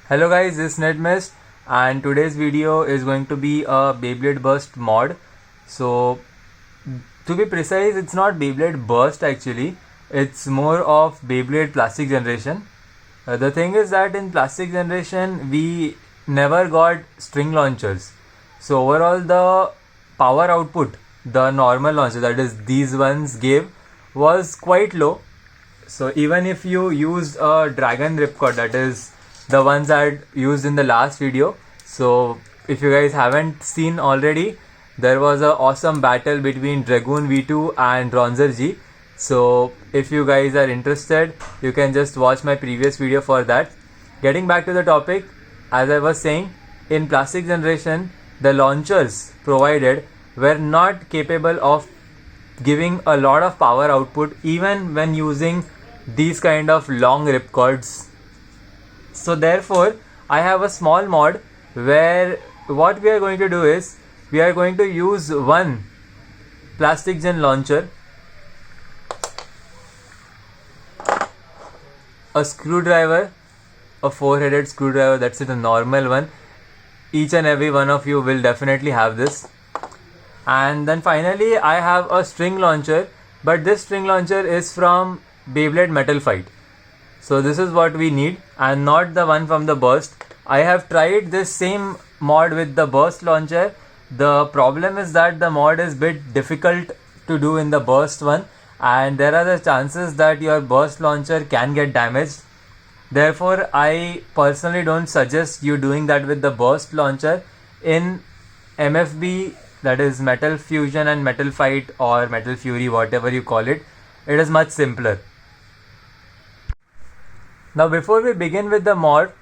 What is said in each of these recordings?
Hello guys, this is Netmist and today's video is going to be a Beyblade Burst mod. So to be precise, it's not Beyblade Burst actually, it's more of Beyblade Plastic Generation. The thing is that in Plastic Generation we never got string launchers. So overall the power output the normal launcher, that is these ones, gave was quite low. So even if you used a dragon ripcord, that is the ones I used in the last video, so if you guys haven't seen already, there was an awesome battle between Dragoon V2 and Dranzer G. So if you guys are interested, you can just watch my previous video for that. Getting back to the topic, as I was saying, in Plastic Generation the launchers provided were not capable of giving a lot of power output even when using these kind of long ripcords. So therefore I have a small mod where what we are going to do is we are going to use one plastic gen launcher, a screwdriver, a 4-headed screwdriver, that's it, a normal one. Each and every one of you will definitely have this. And then finally I have a string launcher, but this string launcher is from Beyblade Metal Fight. So this is what we need and not the one from the burst. I have tried this same mod with the burst launcher. The problem is that the mod is bit difficult to do in the burst one, and there are the chances that your burst launcher can get damaged. Therefore I personally don't suggest you doing that with the burst launcher. In MFB, that is Metal Fusion and Metal Fight or Metal Fury, whatever you call it, it is much simpler. Now before we begin with the mod,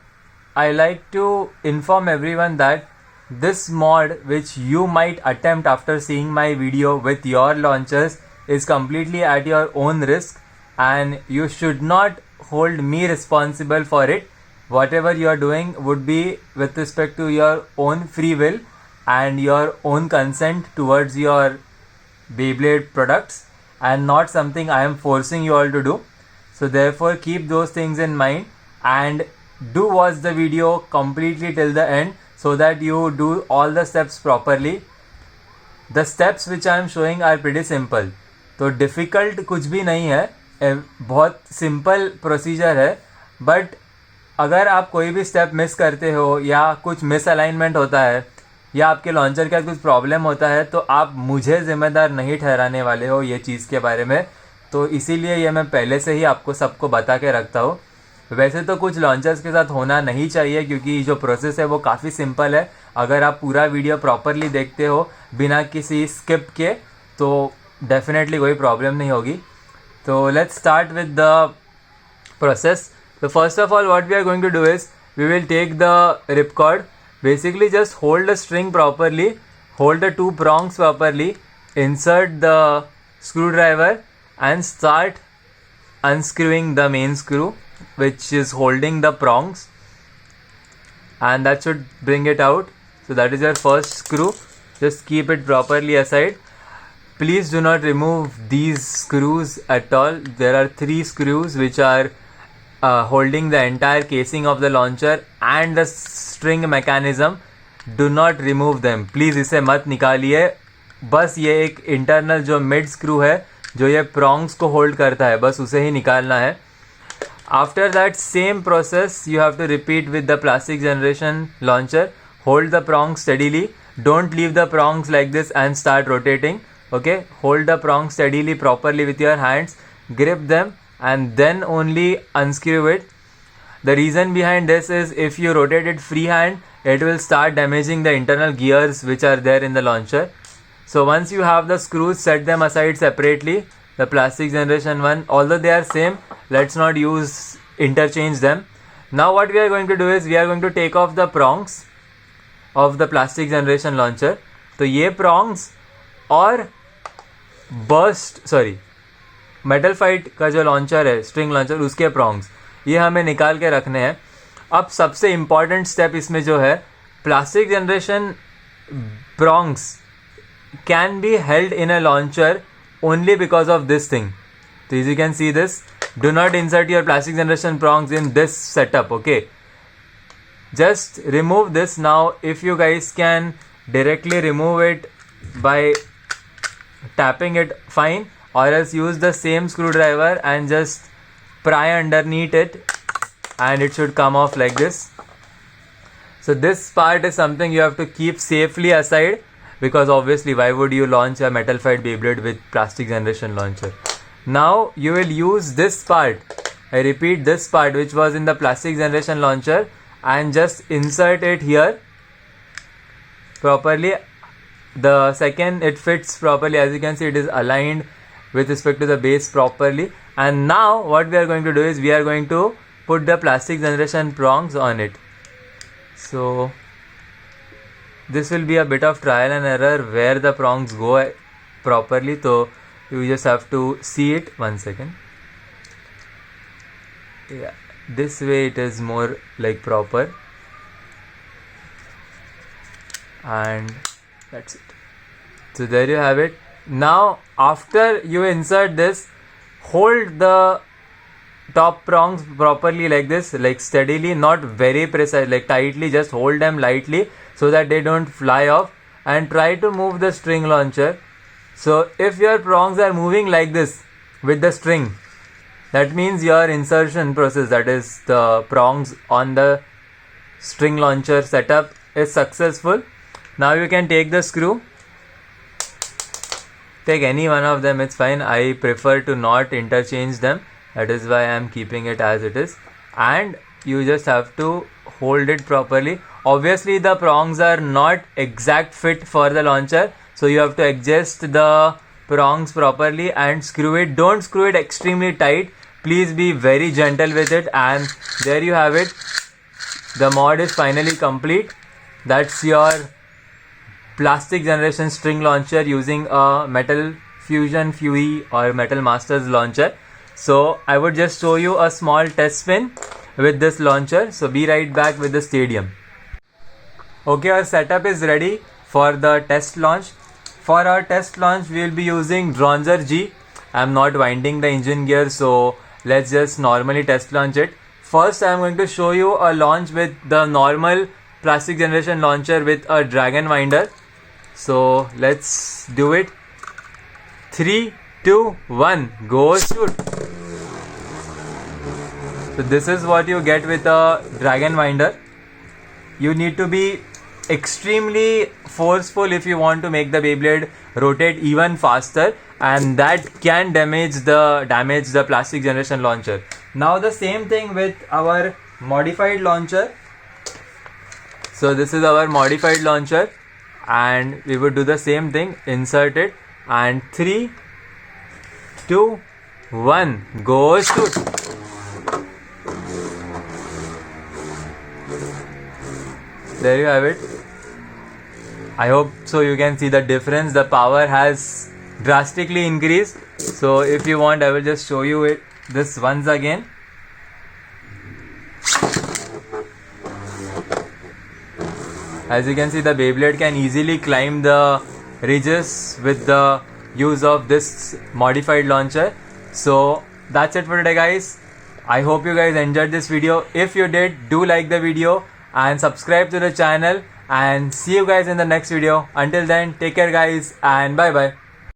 I like to inform everyone that this mod which you might attempt after seeing my video with your launchers is completely at your own risk, and you should not hold me responsible for it. Whatever you are doing would be with respect to your own free will and your own consent towards your Beyblade products, and not something I am forcing you all to do. So therefore keep those things in mind and do watch the video completely till the end so that you do all the steps properly. The steps which I am showing are pretty simple, तो difficult कुछ भी नहीं है, बहुत simple procedure है. But अगर आप कोई भी step miss करते हो या कुछ misalignment होता है या आपके लॉन्चर का कुछ प्रॉब्लम होता है, तो आप मुझे जिम्मेदार नहीं ठहराने वाले हो ये चीज़ के बारे में. तो इसीलिए ये मैं पहले से ही आपको सबको बता के रखता हूँ. वैसे तो कुछ लॉन्चर्स के साथ होना नहीं चाहिए क्योंकि जो प्रोसेस है वो काफ़ी सिंपल है. अगर आप पूरा वीडियो प्रॉपरली देखते हो बिना किसी स्किप के तो डेफिनेटली कोई प्रॉब्लम नहीं होगी. तो let's start with the process. तो first of all what we are going to do is we will take the ripcord. Basically just hold the string properly, hold the two prongs properly, insert the screwdriver and start unscrewing the main screw which is holding the prongs, and that should bring it out. So that is your first screw. Just keep it properly aside. Please do not remove these screws at all. There are 3 screws which are holding the entire casing of the launcher and the string mechanism. Do not remove them. Please इसे मत निकालिए. बस ये एक internal जो mid screw है जो ये prongs को होल्ड करता है, बस उसे ही निकालना है. After that same process you have to repeat with the Plastic Generation launcher. Hold the prongs steadily. Don't leave the prongs like this and start rotating. Okay, hold the prongs steadily properly with your hands. Grip them and then only unscrew it. The reason behind this is if you rotate it freehand, it will start damaging the internal gears which are there in the launcher. So once you have the screws, set them aside separately. The Plastic Generation one, although they are same, let's not interchange them. Now what we are going to do is we are going to take off the prongs of the Plastic Generation launcher. तो ये prongs और metal fight का जो launcher है, string launcher, उसके prongs ये हमें निकाल के रखने हैं. अब सबसे इम्पॉर्टेंट स्टेप इसमें जो है, plastic generation prongs can be held in a launcher only because of this thing. तो you can see this. Do not insert your Plastic Generation prongs in this setup, okay? just remove this. Now if you guys can directly remove it by tapping it, fine, or else use the same screwdriver and just pry underneath it and it should come off like this. So this part is something you have to keep safely aside, because obviously why would you launch a metal fight Beyblade with plastic generation launcher. Now you will use this part, I repeat this part which was in the plastic generation launcher, and just insert it here properly. The second it fits properly, as you can see it is aligned with respect to the base properly. And now what we are going to do is we are going to put the plastic generation prongs on it. So this will be a bit of trial and error where the prongs go properly, so you just have to see it. 1 second. Yeah, this way it is more like proper, and that's it. So there you have it. Now after you insert this, hold the top prongs properly like this, like steadily, not very precise, like tightly, just hold them lightly so that they don't fly off, and try to move the string launcher. So if your prongs are moving like this with the string, that means your insertion process, that is the prongs on the string launcher setup, is successful. Now you can take the screw, take any one of them, it's fine. I prefer to not interchange them, that is why I am keeping it as it is. And you just have to hold it properly. Obviously the prongs are not exact fit for the launcher, so you have to adjust the prongs properly and screw it. Don't screw it extremely tight, please be very gentle with it. And there you have it, the mod is finally complete. That's your plastic generation string launcher using a Metal Fusion Fury or Metal Masters launcher. So I would just show you a small test spin with this launcher. So be right back with the stadium. Okay, our setup is ready for the test launch. For our test launch we will be using Dranzer G. I am not winding the engine gear, so let's just normally test launch it. First I am going to show you a launch with the normal plastic generation launcher with a dragon winder. So let's do it. 3, 2, 1, go shoot. So this is what you get with a dragon winder. You need to be extremely forceful if you want to make the Beyblade rotate even faster, and that can damage the plastic generation launcher. Now the same thing with our modified launcher. So this is our modified launcher, and we would do the same thing, insert it, and 3, 2, 1, go shoot. There you have it. I hope so you can see the difference. The power has drastically increased. So if you want, I will just show you it this once again. As you can see, the Beyblade can easily climb the ridges with the use of this modified launcher. So that's it for today, guys. I hope you guys enjoyed this video. If you did, do like the video and subscribe to the channel, and see you guys in the next video. Until then, take care guys, and bye bye.